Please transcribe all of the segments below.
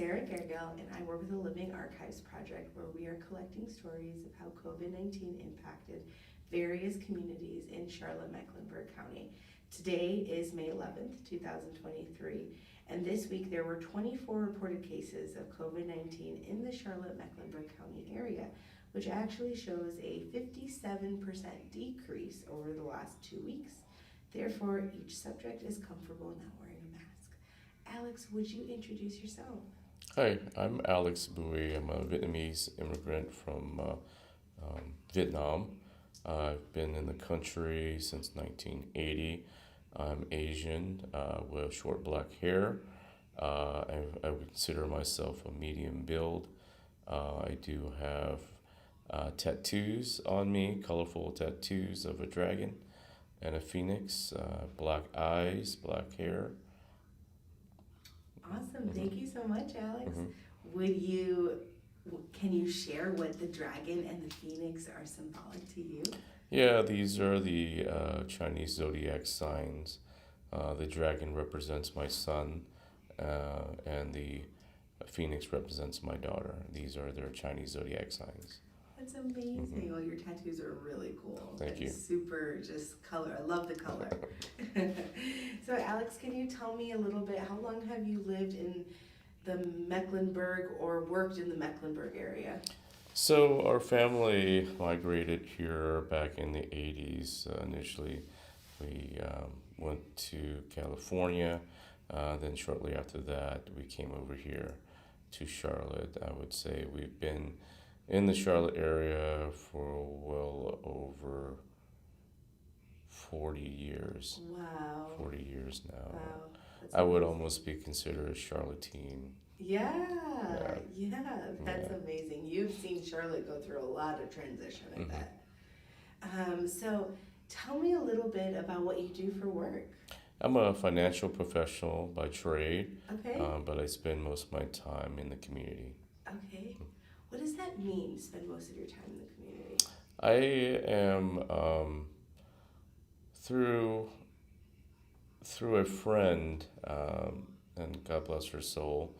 Sarah Gergel, and I work with the Living Archives Project, where we are collecting stories of how COVID-19 impacted various communities in Charlotte-Mecklenburg County. Today is May 11th, 2023, and this week there were 24 reported cases of COVID-19 in the Charlotte-Mecklenburg County area, which actually shows a 57% decrease over the last 2 weeks. Therefore, each subject is comfortable not wearing a mask. Alex, would you introduce yourself? Hi, I'm Alex Bui. I'm a Vietnamese immigrant from Vietnam. I've been in the country since 1980. I'm Asian with short black hair. I would consider myself a medium build. I do have tattoos on me, colorful tattoos of a dragon and a phoenix, black eyes, black hair. Awesome. Thank you so much, Alex. Mm-hmm. Can you share what the dragon and the phoenix are symbolic to you? Yeah, these are the Chinese zodiac signs. The dragon represents my son, and the phoenix represents my daughter. These are their Chinese zodiac signs. That's amazing. Well, your tattoos are really cool. Thank you. Super just color. I love the color. So, Alex, can you tell me a little bit, how long have you lived in the Mecklenburg or worked in the Mecklenburg area? So our family migrated here back in the 80s. Initially, we went to California. Then shortly after that, we came over here to Charlotte. I would say we've been in the Charlotte area for well over 40 years. Wow. 40 years now. Wow. I would almost be considered a Charlottean. Yeah, that's Yeah. amazing. You've seen Charlotte go through a lot of transition, I bet. So tell me a little bit about what you do for work. I'm a financial professional by trade, Okay. but I spend most of my time in the community. Okay. What does that mean, spend most of your time in the community? I am through a friend, and God bless her soul.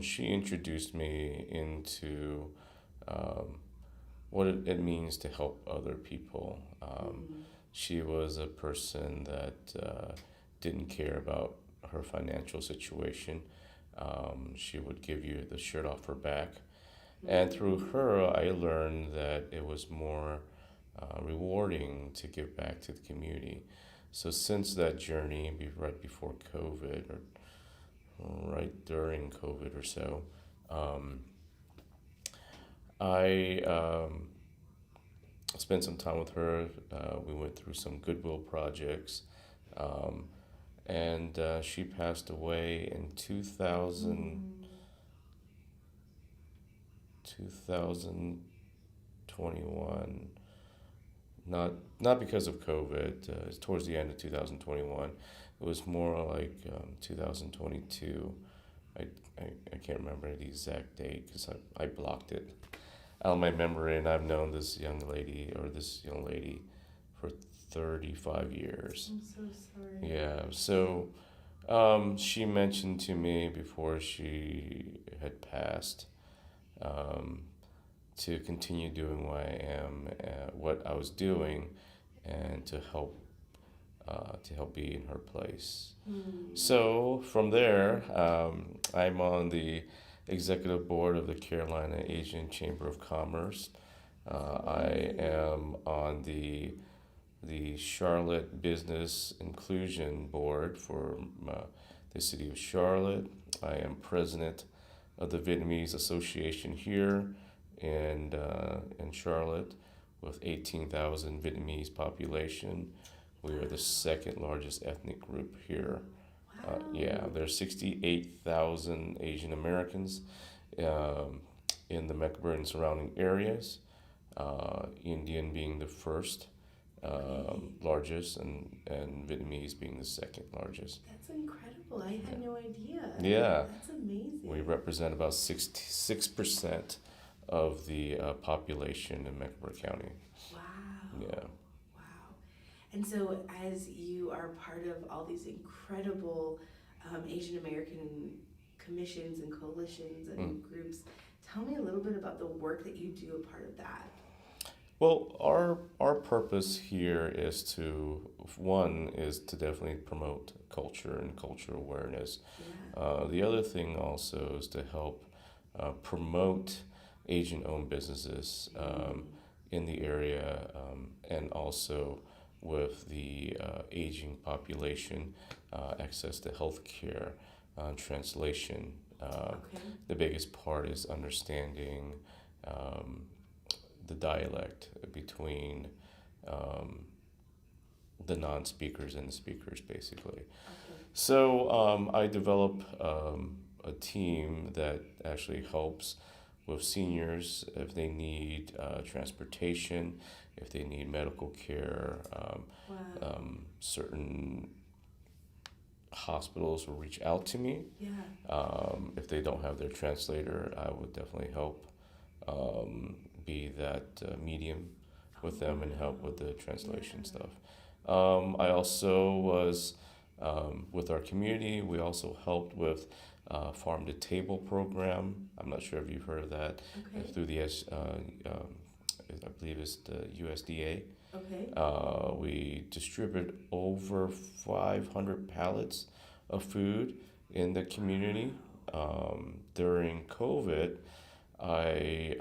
She introduced me into what it means to help other people. She was a person that didn't care about her financial situation. She would give you the shirt off her back. And through her, I learned that it was more rewarding to give back to the community. So since that journey, right before COVID or right during COVID or so, I spent some time with her. We went through some goodwill projects, and she passed away in 2021. Not because of COVID. It's towards the end of 2021. It was more like 2022. I can't remember the exact date because I blocked it out of my memory, and I've known this young lady for 35 years. I'm so sorry. Yeah, so she mentioned to me before she had passed to continue doing what I was doing, and to help be in her place. So from there, I'm on the executive board of the Carolina Asian Chamber of Commerce. I am on the Charlotte Business Inclusion Board for the city of Charlotte. I am president of the Vietnamese Association here in Charlotte, with 18,000 Vietnamese population. We are the second largest ethnic group here. Wow. There's 68,000 Asian Americans in the Mecklenburg and surrounding areas. Indian being the first largest, and Vietnamese being the second largest. That's incredible. I had no idea. Yeah. That's amazing. We represent about 66% of the population in Mecklenburg County. Wow. Yeah. Wow. And so as you are part of all these incredible Asian American commissions and coalitions and groups. Tell me a little bit about the work that you do a part of that. Well, our purpose here is to definitely promote culture and cultural awareness. Yeah. The other thing also is to help promote Asian-owned businesses in the area, and also with the aging population, access to health care, translation. Okay. The biggest part is understanding um, the dialect between the non-speakers and the speakers, basically. Okay. So I develop a team that actually helps with seniors if they need transportation, if they need medical care. Wow. Certain hospitals will reach out to me. Yeah. If they don't have their translator, I would definitely help be that medium with them and help with the translation stuff. I also was with our community. We also helped with farm to table program. I'm not sure if you've heard of that. Okay. Through the I believe it's the USDA. Okay. We distribute over 500 pallets of food in the community. During COVID, I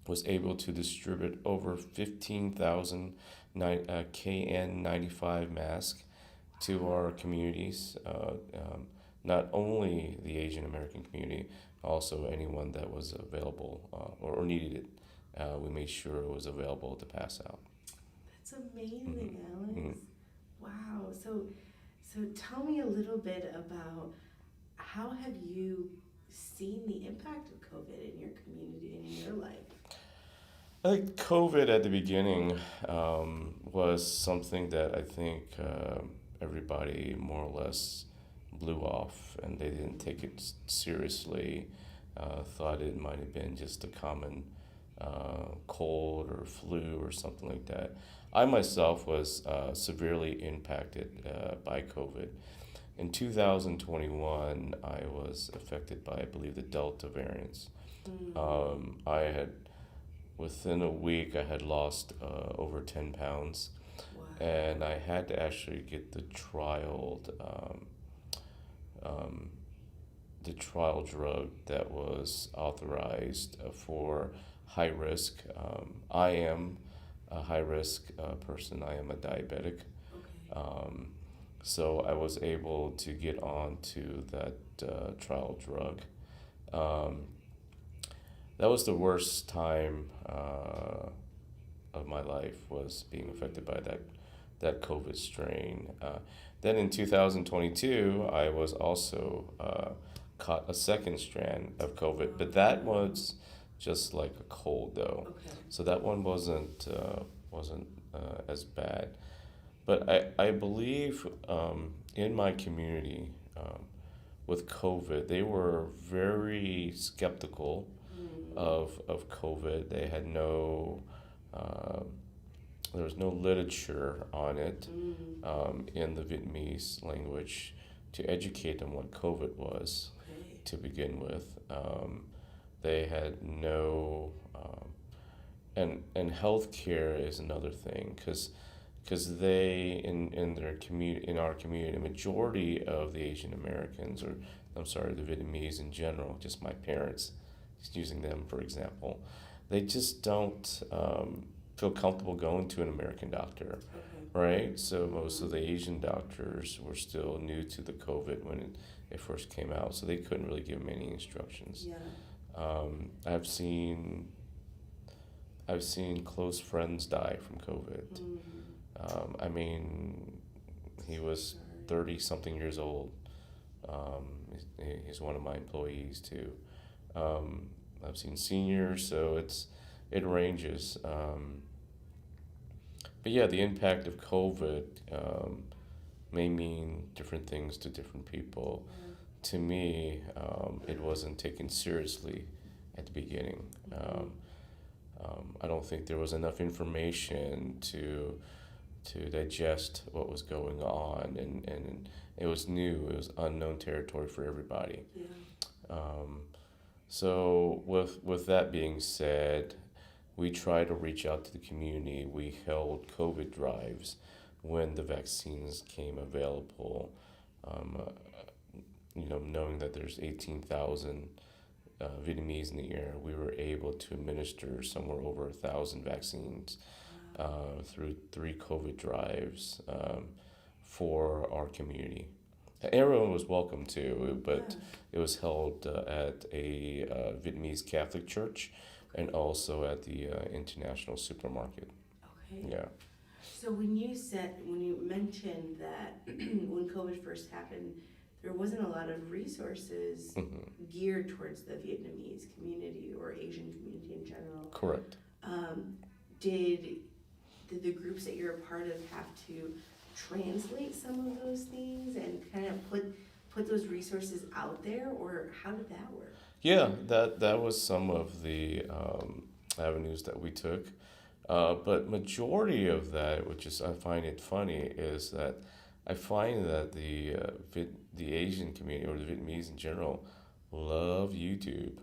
was able to distribute over 15,000 KN95 masks to our communities, not only the Asian American community, also anyone that was available or needed it. We made sure it was available to pass out. That's amazing, Alex. Mhm. Wow. So tell me a little bit about how have you seen the impact of COVID in your community and in your life? I think COVID at the beginning was something that I think everybody more or less blew off, and they didn't take it seriously. Thought it might have been just a common cold or flu or something like that. I myself was severely impacted by COVID. In 2021, I was affected by, I believe, the Delta variants. I had, within a week, I had lost over 10 pounds, Wow. and I had to actually get the trial drug that was authorized for high risk. I am a high risk person. I am a diabetic. Okay. So I was able to get onto that trial drug. That was the worst time of my life, was being affected by that COVID strain. Then in 2022, I was also caught a second strand of COVID, but that was just like a cold though. Okay. So that one wasn't as bad. But I believe in my community with COVID, they were very skeptical of COVID. They had there was no literature on it in the Vietnamese language to educate them what COVID was Okay. to begin with. They had no, and healthcare is another thing, because they in their community, in our community, a majority of the Asian Americans, or I'm sorry, the Vietnamese in general, just my parents, just using them for example, they just don't feel comfortable going to an American doctor, Okay. right? So most of the Asian doctors were still new to the COVID when it first came out, so they couldn't really give them any instructions. Yeah. I've seen close friends die from COVID. I mean, he was 30 something years old. He's one of my employees too. I've seen seniors, so it ranges. But yeah, the impact of COVID may mean different things to different people. To me, it wasn't taken seriously at the beginning. I don't think there was enough information to digest what was going on, and it was new, it was unknown territory for everybody. Yeah. Um, so with that being said, we try to reach out to the community. We held COVID drives when the vaccines came available. Um, Knowing that there's 18,000 Vietnamese in the area, we were able to administer somewhere over 1,000 vaccines through 3 COVID drives for our community. Everyone was welcome to, but it was held at a Vietnamese Catholic church and also at the International Supermarket. Okay. Yeah. So when you mentioned that when COVID first happened, there wasn't a lot of resources geared towards the Vietnamese community or Asian community in general. Correct. Did the groups that you're a part of have to translate some of those things and kind of put those resources out there, or how did that work? Yeah, that was some of the avenues that we took. But majority of that, which is I find it funny, is that I find that the Asian community or the Vietnamese in general love YouTube.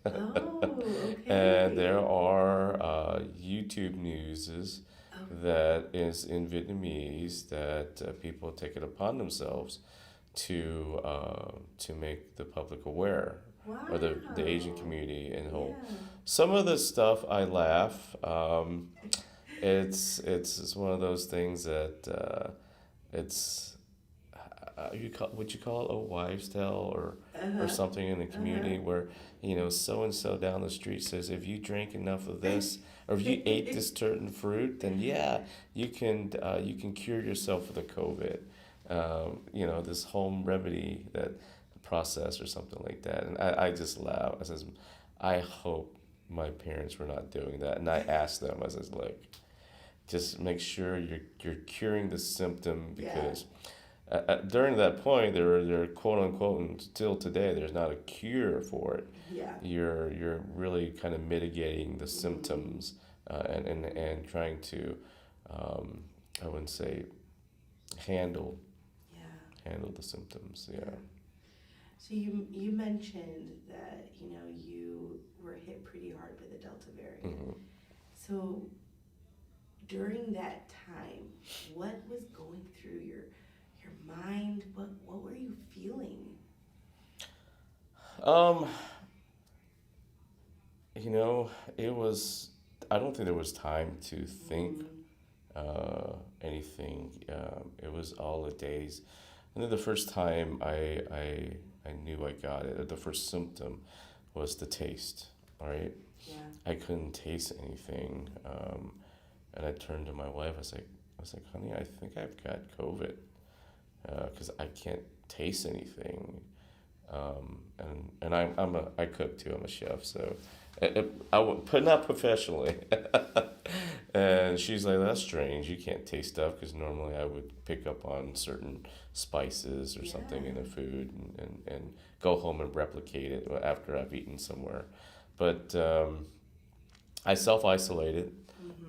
Oh, okay. And there are YouTube newses Okay. that is in Vietnamese that people take it upon themselves to make the public aware, Wow. or the Asian community in whole. Yeah. Some of the stuff I laugh. It's one of those things that it's would you call it a wives' tale or something in the community where so and so down the street says if you drink enough of this or if you ate this certain fruit, then yeah, you can cure yourself of the COVID. This home remedy that process or something like that, and I just laugh. I says, I hope my parents were not doing that, and I asked them. I says, look, just make sure you're curing the symptom because. During that point, they're quote unquote, and still today, there's not a cure for it. Yeah. You're really kind of mitigating the symptoms and trying to, I wouldn't say, handle the symptoms. Yeah. So you mentioned that you were hit pretty hard by the Delta variant. Mm-hmm. So during that time, what was going through your mind? What were you feeling? It was. I don't think there was time to think anything. It was all the days. And then the first time I knew I got it, the first symptom was the taste. Right. Yeah. I couldn't taste anything, and I turned to my wife. I was like, honey, I think I've got COVID. Because I can't taste anything, and I cook too. I'm a chef, so I would, but not professionally. And she's like, that's strange. You can't taste stuff because normally I would pick up on certain spices or something in the food and go home and replicate it after I've eaten somewhere. But I self-isolated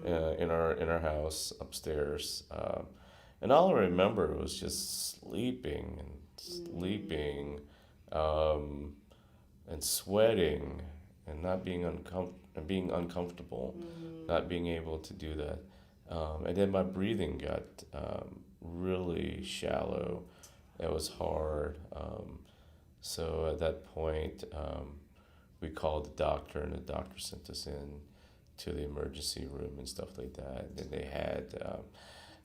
in our house upstairs. And all I remember was just sleeping and sweating and not being being uncomfortable, not being able to do that. And then my breathing got really shallow. It was hard. So at that point, we called the doctor, and the doctor sent us in to the emergency room and stuff like that. And they had,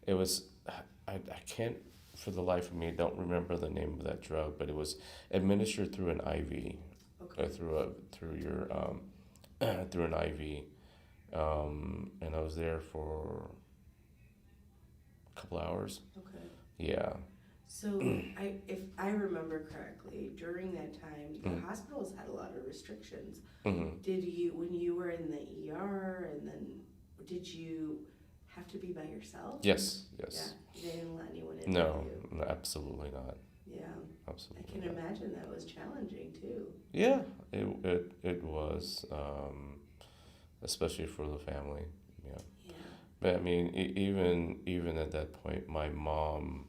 it was, I can't, for the life of me, don't remember the name of that drug, but it was administered through an IV, through an IV, and I was there for a couple hours. Okay. Yeah. So if I remember correctly, during that time, the hospitals had a lot of restrictions. Did you, when you were in the ER, and then did you have to be by yourself? Yes. Yeah, they didn't let anyone in. No, absolutely not. Yeah, absolutely. I can imagine that was challenging too. Yeah, it was, especially for the family. Yeah. But I mean, even at that point, my mom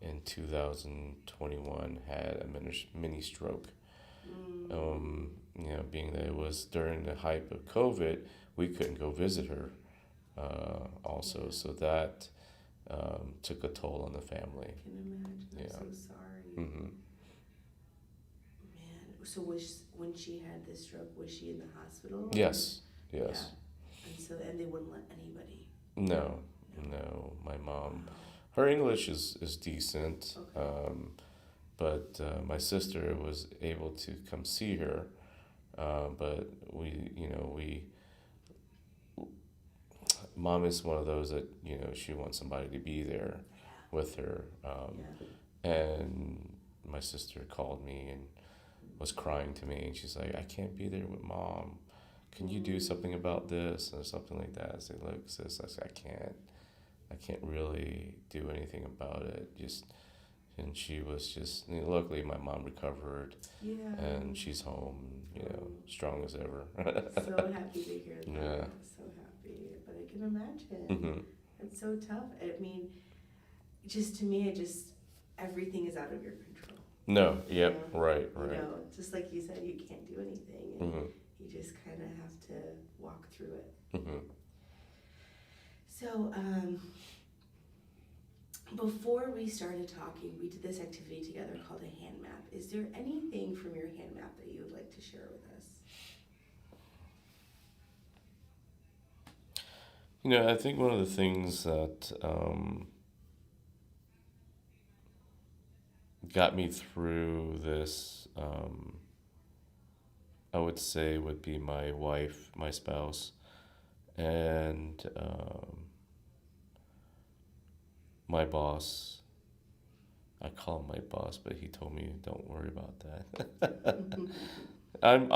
in 2021 had a mini stroke. Being that it was during the hype of COVID, we couldn't go visit her. Also, Yeah. so that took a toll on the family. I can imagine. I'm Yeah. so sorry. hmm Man, so when she had this stroke, was she in the hospital? Yes. Or? Yes. Yeah. And they wouldn't let anybody. No. No. No. My mom. Wow. Her English is decent. Okay. But my sister was able to come see her. But mom is one of those that she wants somebody to be there Yeah. with her. Yeah. And my sister called me and was crying to me, and she's like, "I can't be there with mom. Can you do something about this?" or something like that. I said, "Look, sis," I said, I can't really do anything about it. And she was just, luckily my mom recovered, Yeah. and she's home, strong as ever. So happy to hear that. Yeah. So happy. But I can imagine. hmm It's so tough. I mean, just to me, everything is out of your control. No, yep, You know? right. Just like you said, you can't do anything. And hmm you just kind of have to walk through it. hmm So, before we started talking, we did this activity together called a hand map. Is there anything from your hand map that you would like to share with us? I think one of the things that got me through this, I would say, would be my wife, my spouse, and my boss. I call him my boss, but he told me don't worry about that. I'm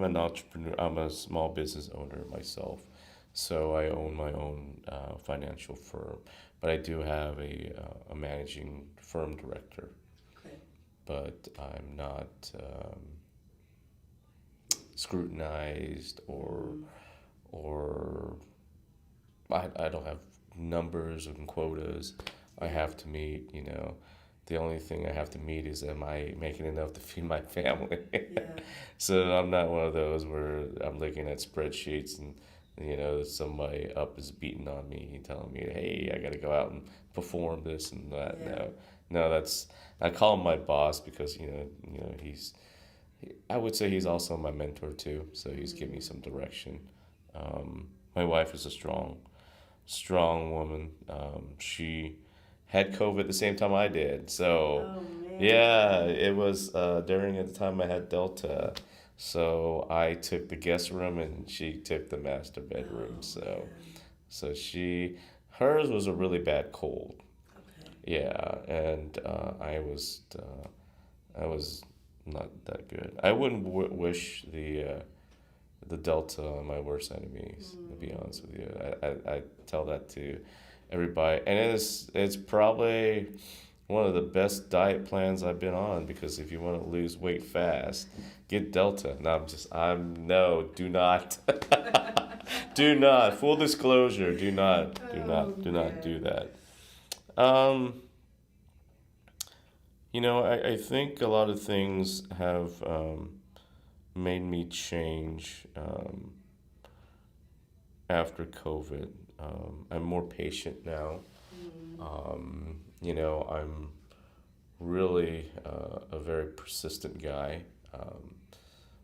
an entrepreneur. I'm a small business owner myself, so I own my own financial firm. But I do have a managing firm director. Okay. But I'm not scrutinized or I don't have numbers and quotas I have to meet. The only thing I have to meet is, am I making enough to feed my family? Yeah. So I'm not one of those where I'm looking at spreadsheets and somebody up is beating on me, telling me, "Hey, I got to go out and perform this and that." Yeah. No, I call him my boss because I would say he's also my mentor too. So he's giving me some direction. My wife is a strong woman. She had COVID at the same time I did. So, Oh man. yeah, it was during the time I had Delta. So I took the guest room and she took the master bedroom. Oh, So, man. so hers was a really bad cold. Okay. Yeah, and I was not that good. I wouldn't wish the Delta on my worst enemies, to be honest with you. I tell that to everybody, and it's probably one of the best diet plans I've been on, because if you want to lose weight fast, get Delta. No, no, do not, do not. Full disclosure, do not do that. Um, I think a lot of things have made me change after COVID. I'm more patient now. I'm really a very persistent guy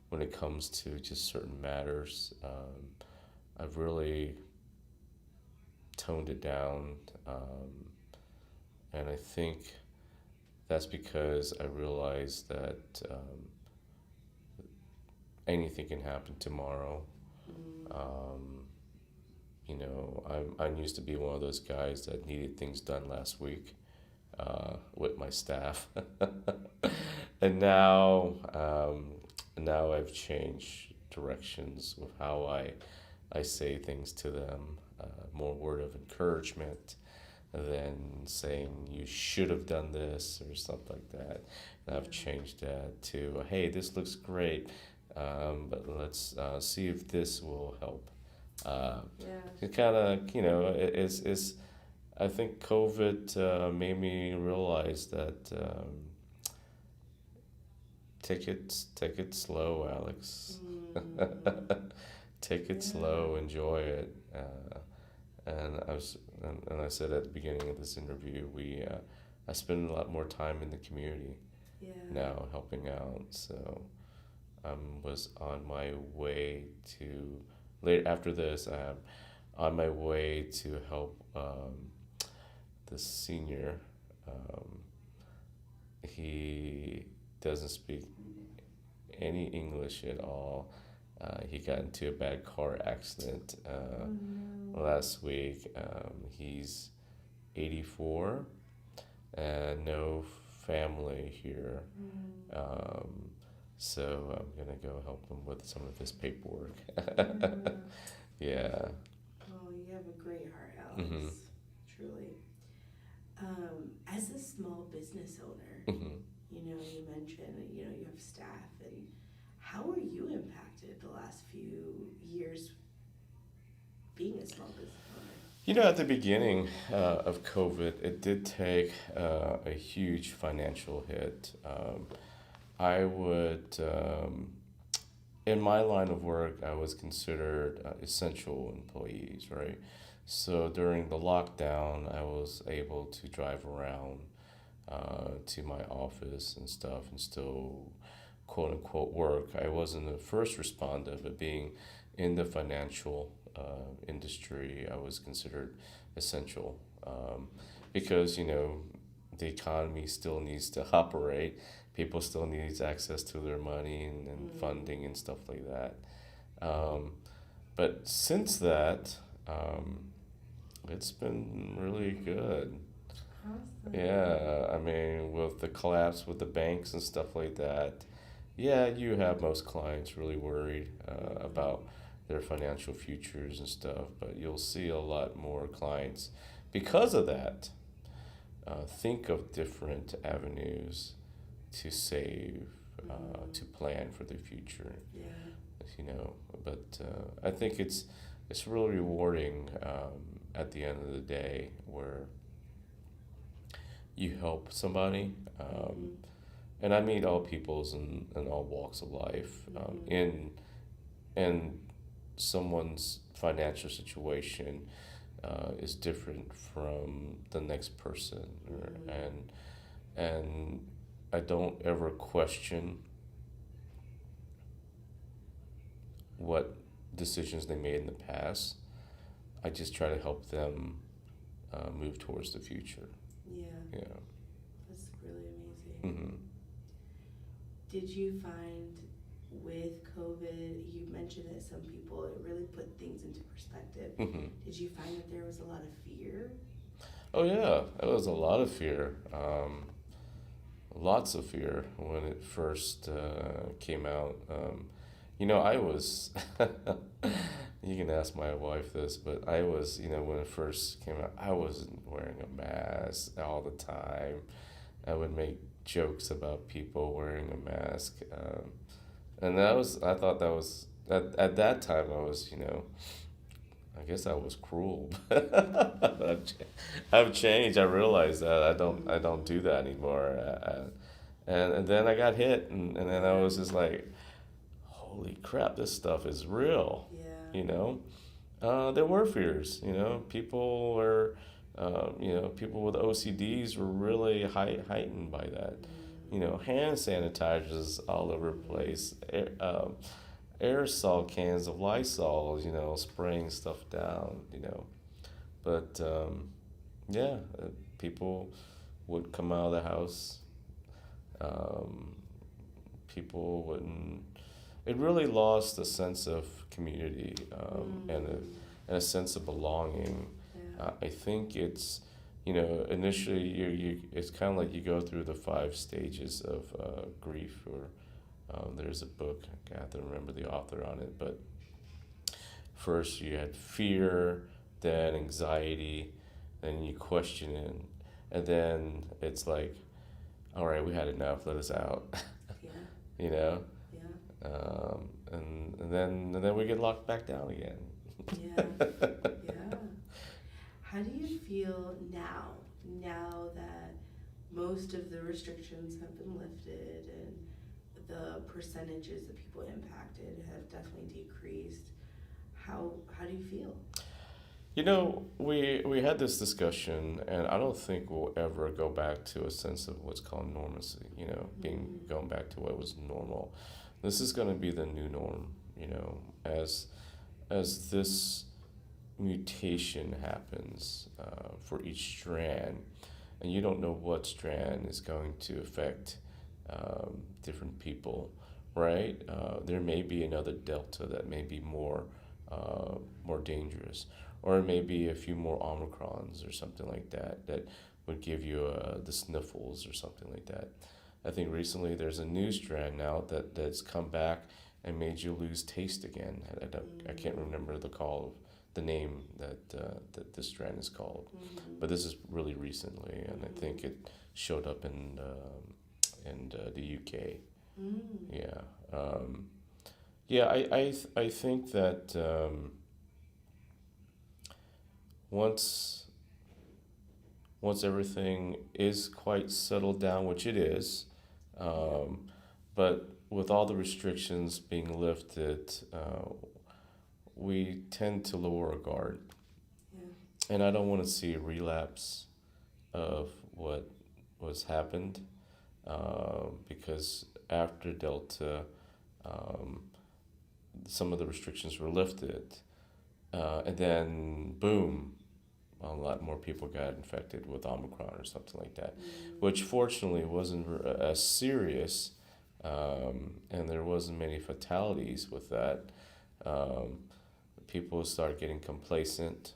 when it comes to just certain matters. I've really toned it down, and I think that's because I realize that anything can happen tomorrow. I used to be one of those guys that needed things done last week with my staff, and now I've changed directions with how I say things to them. More word of encouragement than saying you should have done this or something like that. And I've changed that to, hey, this looks great, but let's see if this will help Yeah. It kind of, it's I think COVID made me realize that take it slow, Alex. Mm, Take it yeah. slow, enjoy it. And I said at the beginning of this interview, I spend a lot more time in the community Yeah. now, helping out. So I was on my way to later after this. I'm on my way to help the senior. Um, he doesn't speak any English at all. He got into a bad car accident Oh no. last week. He's 84 and no family here. Mm, Um, so I'm gonna go help him with some of his paperwork. yeah. Yeah. Oh, you have a great heart, Mm-hmm. Alex. Truly. As a small business owner, Mm-hmm. you mentioned, you have staff, and how were you impacted the last few years being a small business owner? At the beginning of COVID, it did take a huge financial hit. I would, in my line of work, I was considered essential employees, right? So during the lockdown, I was able to drive around to my office and stuff and still quote unquote work. I wasn't a first responder, but being in the financial industry, I was considered essential because, the economy still needs to operate. People still needs access to their money and Mm, funding and stuff like that. Um, but since that, um, it's been really good. awesome. Yeah, I mean, with the collapse with the banks and stuff like that, yeah, you have most clients really worried Mm, about their financial futures and stuff, but you'll see a lot more clients because of that. Think of different avenues to save, mm, to plan for the future, yeah. you know. But I think it's really rewarding at the end of the day where you help somebody. Mm-hmm. And I meet all peoples and all walks of life. Mm-hmm. In someone's financial situation is different from the next person, Mm-hmm. and I don't ever question what decisions they made in the past. I just try to help them move towards the future. Yeah, Yeah. that's really amazing. Mm-hmm. Did you find with COVID, you mentioned that some people, it really put things into perspective. Mm-hmm. Did you find that there was a lot of fear? Oh yeah, it was a lot of fear. Lots of fear when it first came out. I was, you can ask my wife this, but I was, when it first came out, I wasn't wearing a mask all the time. I would make jokes about people wearing a mask. And I thought that was, at that time, I was, I guess I was cruel. I've changed. I realized that I don't do that anymore. And then I got hit, and then I Yeah, was just like, holy crap, this stuff is real. yeah. You know, there were fears. People were, people with OCDs were really heightened by that. Mm, Hand sanitizers all over the mm, place. Aerosol cans of Lysol, spraying stuff down. But yeah, people would come out of the house. Um, People wouldn't. It really lost a sense of community mm, and a sense of belonging. yeah. I think it's, initially it's kind of like you go through the 5 stages of grief. Or there's a book, I have to remember the author on it, but first you had fear, then anxiety, then you question it, and then it's like, all right, we had enough, let us out. Yeah, you know yeah. and then we get locked back down again. Yeah, yeah. How do you feel now that most of the restrictions have been lifted and the percentages of people impacted have definitely decreased? How do you feel? You know, we had this discussion, and I don't think we'll ever go back to a sense of what's called normalcy. You know, being Mm-hmm. going back to what was normal. This is going to be the new norm. You know, as this mutation happens for each strand, and you don't know what strand is going to affect different people, right? There may be another delta that may be more dangerous, or it may be a few more omicrons or something like that that would give you the sniffles or something like that. I think recently there's a new strand now that's come back and made you lose taste again. I can't remember the name that this strand is called, Mm-hmm. but this is really recently, and I Mm-hmm. think it showed up in the UK. Mm. Yeah, yeah. I think that once once everything is quite settled down, which it is, Yeah. um, but with all the restrictions being lifted, we tend to lower our guard, Yeah. and I don't want to see a relapse of what was happened, because after Delta, um, some of the restrictions were lifted, and then boom, a lot more people got infected with Omicron or something like that, Mm. which fortunately wasn't as serious, and there wasn't many fatalities with that. Um, People start getting complacent,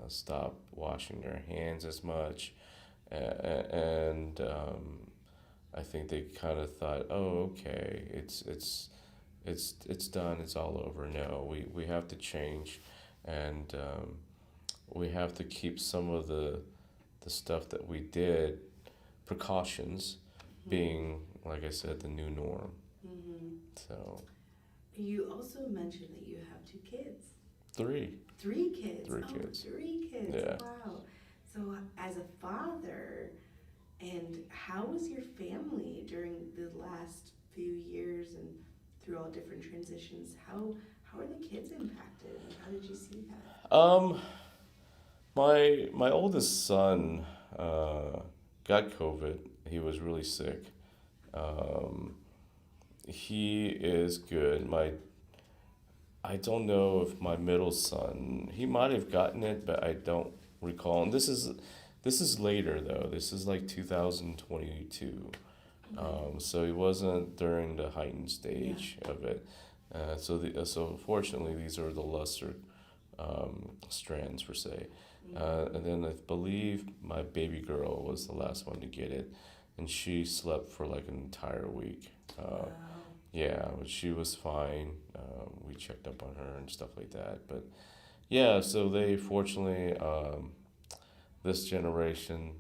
stop washing their hands as much, and I think they kind of thought, oh, okay, it's done, it's all over. No, we have to change, and we have to keep some of the stuff that we did, precautions, Mm-hmm. being, like I said, the new norm. Mm-hmm. So You also mentioned that you have two kids. three, Three kids. three Oh, kids. three kids. Yeah. Wow. So, as a father, and how was your family during the last few years and through all different transitions? How are the kids impacted, and how did you see that? My oldest son got COVID. He was really sick. Um, he is good. I don't know if my middle son, he might have gotten it, but I don't recall. And this is later though. This is like 2022. Okay. So it wasn't during the heightened Yeah. stage of it. So fortunately, these are the lesser strands per se. Mm-hmm. And then I believe my baby girl was the last one to get it, and she slept for like an entire week. Wow. Yeah, but she was fine. We checked up on her and stuff like that. But yeah, so they fortunately, this generation,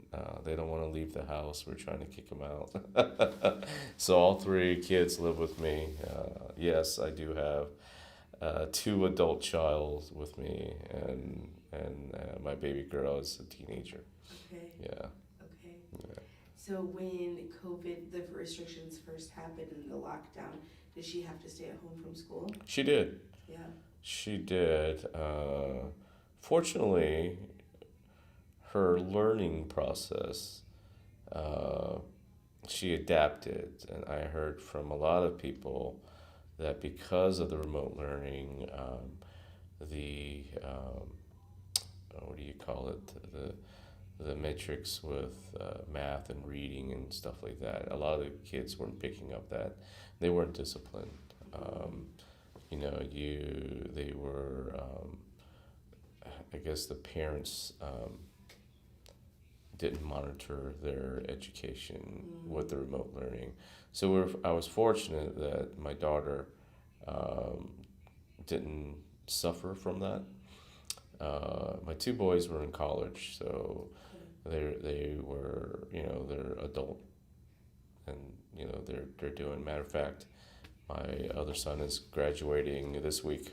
they don't want to leave the house. We're trying to kick them out. So all three kids live with me. Yes, I do have two adult child with me, and my baby girl is a teenager. Okay. Yeah, Okay. yeah. So when COVID, the restrictions first happened and the lockdown, did she have to stay at home from school? She did. Yeah. She did. Fortunately, her learning process, uh, she adapted, and I heard from a lot of people that because of the remote learning, the what do you call it, the metrics with math and reading and stuff like that. A lot of the kids weren't picking up that. They weren't disciplined. Um, they were. I guess the parents didn't monitor their education with the remote learning. So I was fortunate that my daughter um, didn't suffer from that. My two boys were in college, so they were, they're adult, and they're doing. Matter of fact, my other son is graduating this week,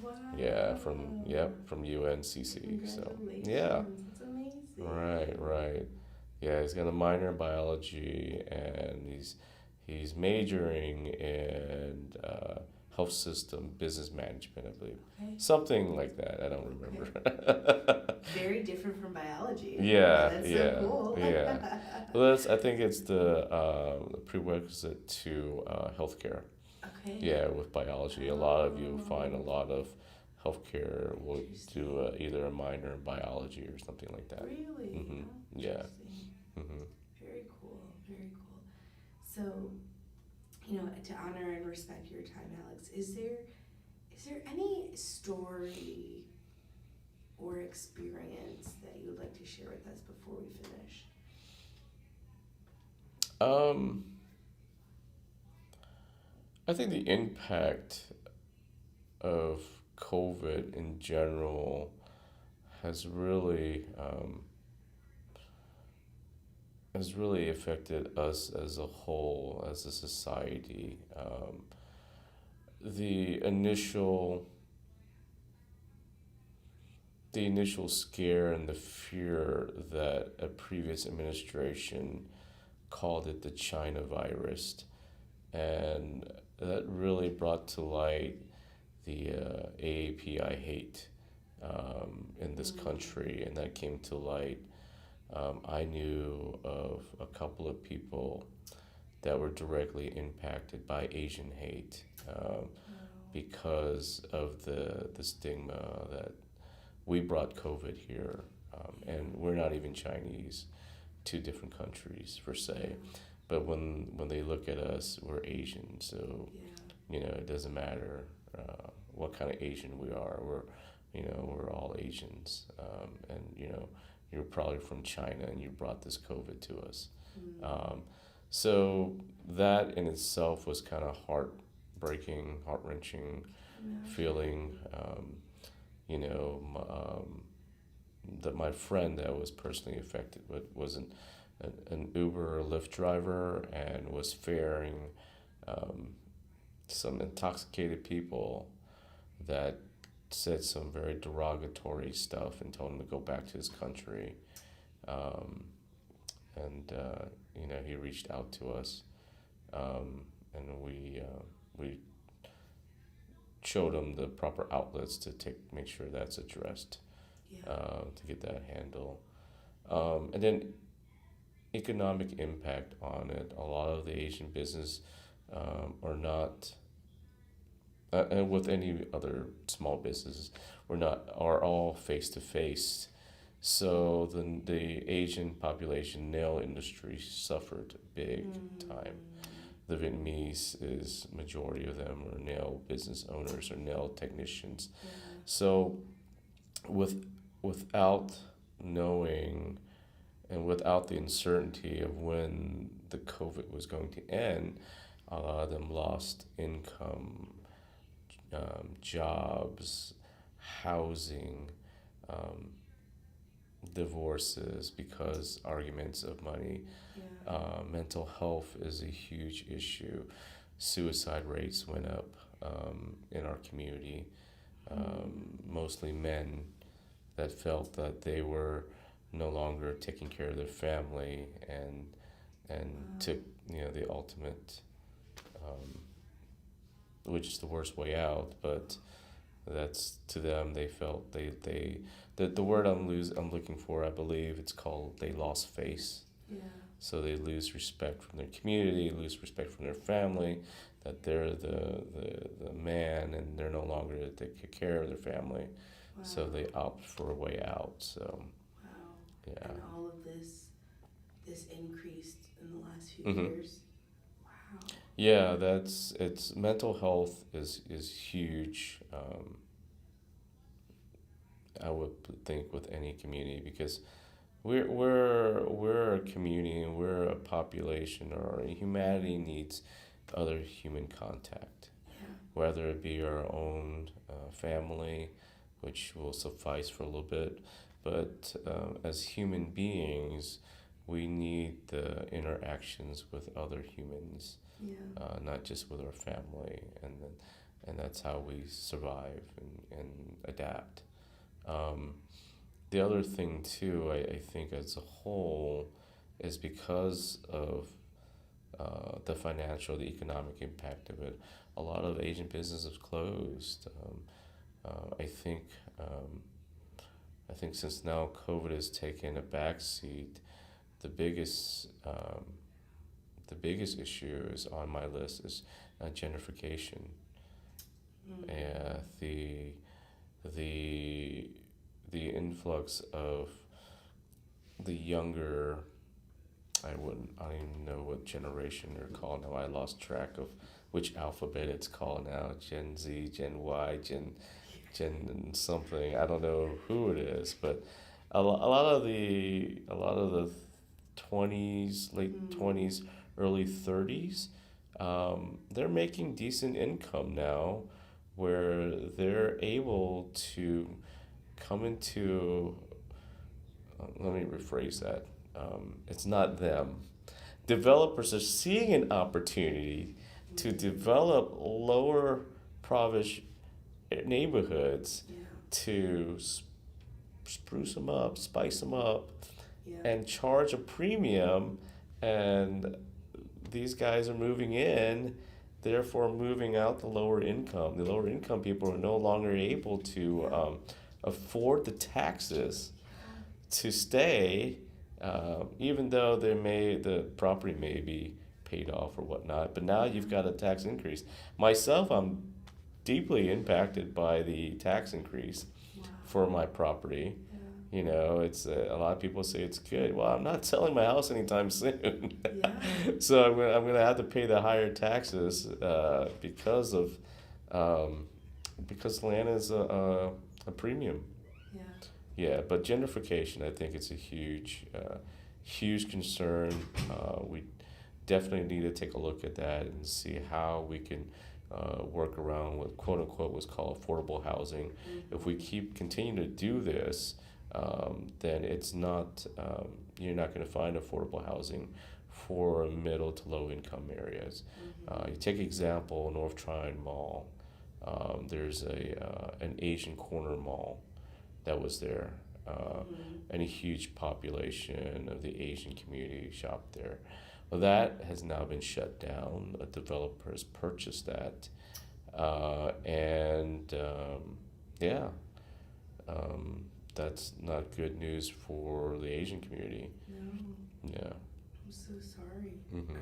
Wow. Yeah, from UNCC. So yeah, Congratulations. That's amazing. right. Yeah, he's got a minor in biology, and he's majoring in health system business management, I believe, Okay. something like that. I don't remember. Very different from biology. Yeah, That's so yeah, cool. yeah. Well, that's I think it's the prerequisite to healthcare. Okay. Yeah, with biology, a lot of you find a Oh, lot of healthcare will do interesting. either a minor in biology or something like that. Really? Hmm. Oh, Yeah. interesting. Hmm. Very cool. Very cool. So, to honor and respect your time, Alex, is there any story or experience that you would like to share with us before we finish? Um, I think the impact of COVID in general has really affected us as a whole, as a society. The initial the initial scare and the fear that a previous administration called it the China virus, and that really brought to light the AAPI hate in this country, and that came to light. I knew of a couple of people that were directly impacted by Asian hate because of the stigma that we brought COVID here, and we're not even Chinese, two different countries per se. But when they look at us, we're Asian, so it doesn't matter what kind of Asian we are. We're all Asians, and you're probably from China and you brought this COVID to us. Um, so that in itself was kind of heartbreaking, heart wrenching feeling. You know, that my friend that was personally affected with was an Uber or Lyft driver and was ferrying some intoxicated people that said some very derogatory stuff and told him to go back to his country. Um, and he reached out to us, and we showed him the proper outlets to make sure that's addressed, to get that handle. And then economic impact on it. A lot of the Asian business are not, and with any other small businesses, are all face to face. So the Asian population nail industry suffered big time. The Vietnamese is majority of them are nail business owners or nail technicians. So without knowing and without the uncertainty of when the COVID was going to end, a lot of them lost income, jobs, housing, divorces because arguments of money. Mental health is a huge issue. Suicide rates went up in our community. Mostly men that felt that they were no longer taking care of their family and took the ultimate, which is the worst way out. But that's to them. They felt the word I'm looking for. I believe it's called they lost face. So they lose respect from their community, lose respect from their family, that they're the man and they're no longer to take care of their family. So they opt for a way out. So yeah. And all of this increased in the last few Mm-hmm. years. Wow. Yeah, it's mental health is huge. I would think with any community because we're a community and we're a population or humanity needs other human contact, whether it be our own family, which will suffice for a little bit, but as human beings, we need the interactions with other humans, not just with our family, and that's how we survive and adapt. Um, the other thing too, I think as a whole, is because of the economic impact of it. A lot of Asian businesses closed. I think um, I think since now COVID has taken a backseat, the biggest the biggest issue is on my list is gentrification. The the the influx of the younger, I don't even know what generation they're called now. I lost track of which alphabet it's called now. Gen Z, Gen Y, Gen something. I don't know who it is, but a lot of the 20s, late 20s, early 30s, they're making decent income now, where they're able to come into. Let me rephrase that. It's not them. Developers are seeing an opportunity to develop lower provish neighborhoods Yeah. to spruce them up, spice them up, Yeah. and charge a premium. And these guys are moving in, therefore moving out the lower income. The lower income people are no longer able to afford the taxes to stay, even though the property may be paid off or whatnot. But now you've got a tax increase. Myself, I'm deeply impacted by the tax increase Wow. for my property. Yeah. You know, it's a lot of people say it's good. Well, I'm not selling my house anytime soon, Yeah. so I'm gonna have to pay the higher taxes because of because land is a premium. Yeah. Yeah, but gentrification, I think it's a huge concern. We definitely need to take a look at that and see how we can work around what quote unquote was called affordable housing. If we continue to do this, then it's not you're not going to find affordable housing for middle to low income areas. You take example North Tryon Mall. There's an Asian corner mall that was there, and a huge population of the Asian community shopped there. Well, that has now been shut down. A developer has purchased that, and yeah, that's not good news for the Asian community. No, Yeah. I'm so sorry. Mhm.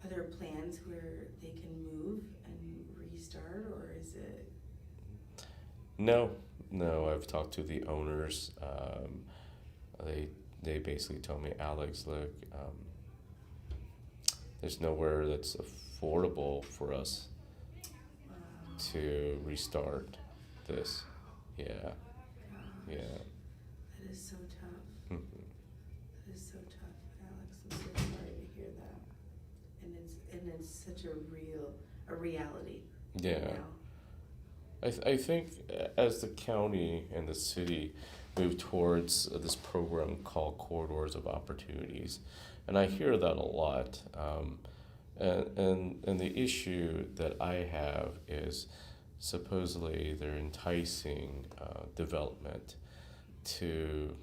Are there plans where they can move and restart, or is it? No, no. I've talked to the owners. They basically told me, Alex, look, there's nowhere that's affordable for us Wow. to restart this. Yeah, Gosh, yeah. that is so tough. Mhm. That is so tough, Alex. I'm so sorry to hear that. And it's such a reality Yeah. now. I think as the county and the city move towards this program called Corridors of Opportunities, and I hear that a lot. And the issue that I have is supposedly they're enticing development to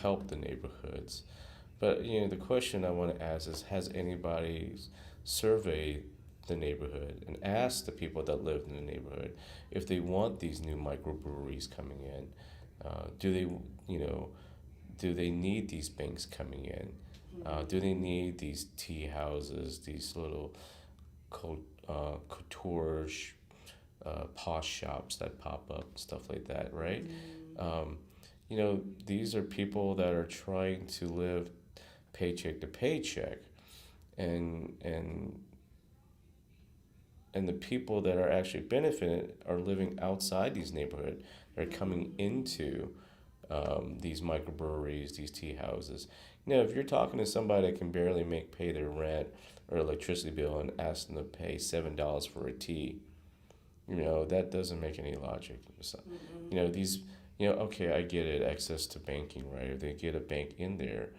help the neighborhoods. But the question I want to ask is, has anybody surveyed the neighborhood and asked the people that live in the neighborhood if they want these new microbreweries coming in? Do they, do they need these banks coming in? Do they need these tea houses, these little couture, posh shops that pop up, stuff like that, right? These are people that are trying to live paycheck to paycheck, and the people that are actually benefiting are living outside these neighborhoods. They're coming into these microbreweries, these tea houses. If you're talking to somebody that can barely pay their rent or electricity bill and ask them to pay $7 for a tea, that doesn't make any logic. So, these, okay, I get it, access to banking, right? If they get a bank in there,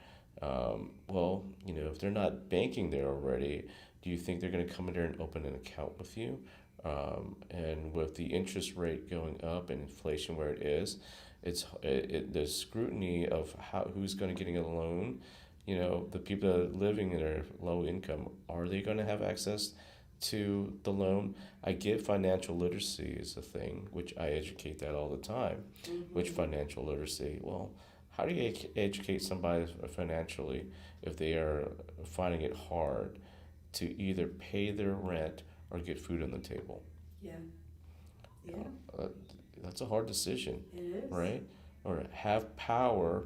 well, if they're not banking there already, Do you think they're going to come in there and open an account with you? And with the interest rate going up and inflation where it is, the scrutiny of who's going to getting a loan. The people that are living in their low income, are they going to have access to the loan? I get financial literacy is a thing, which I educate that all the time. Which financial literacy? Well, how do you educate somebody financially if they are finding it hard to either pay their rent or get food on the table? Yeah. Yeah. Uh, that's a hard decision, It is. right? Or have power,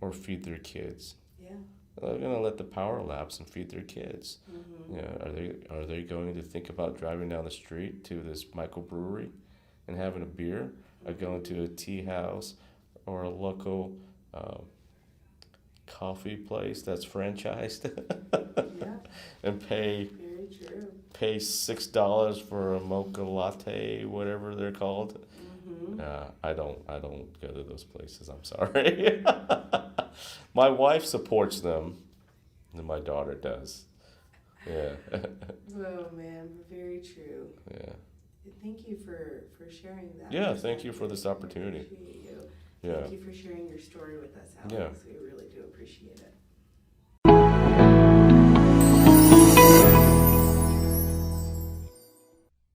or feed their kids. Yeah. They're gonna let the power lapse and feed their kids. Are they going to think about driving down the street to this microbrewery and having a beer, or going to a tea house or a local coffee place that's franchised Yeah. and pay Very true. $6 for a mocha latte, whatever they're called? I don't go to those places. I'm sorry. My wife supports them, and my daughter does. Yeah. Oh man, very true. Yeah. Thank you for sharing that. Yeah. Thank you for this opportunity. I appreciate you. Yeah. Thank you for sharing your story with us, Alex. We really do appreciate it.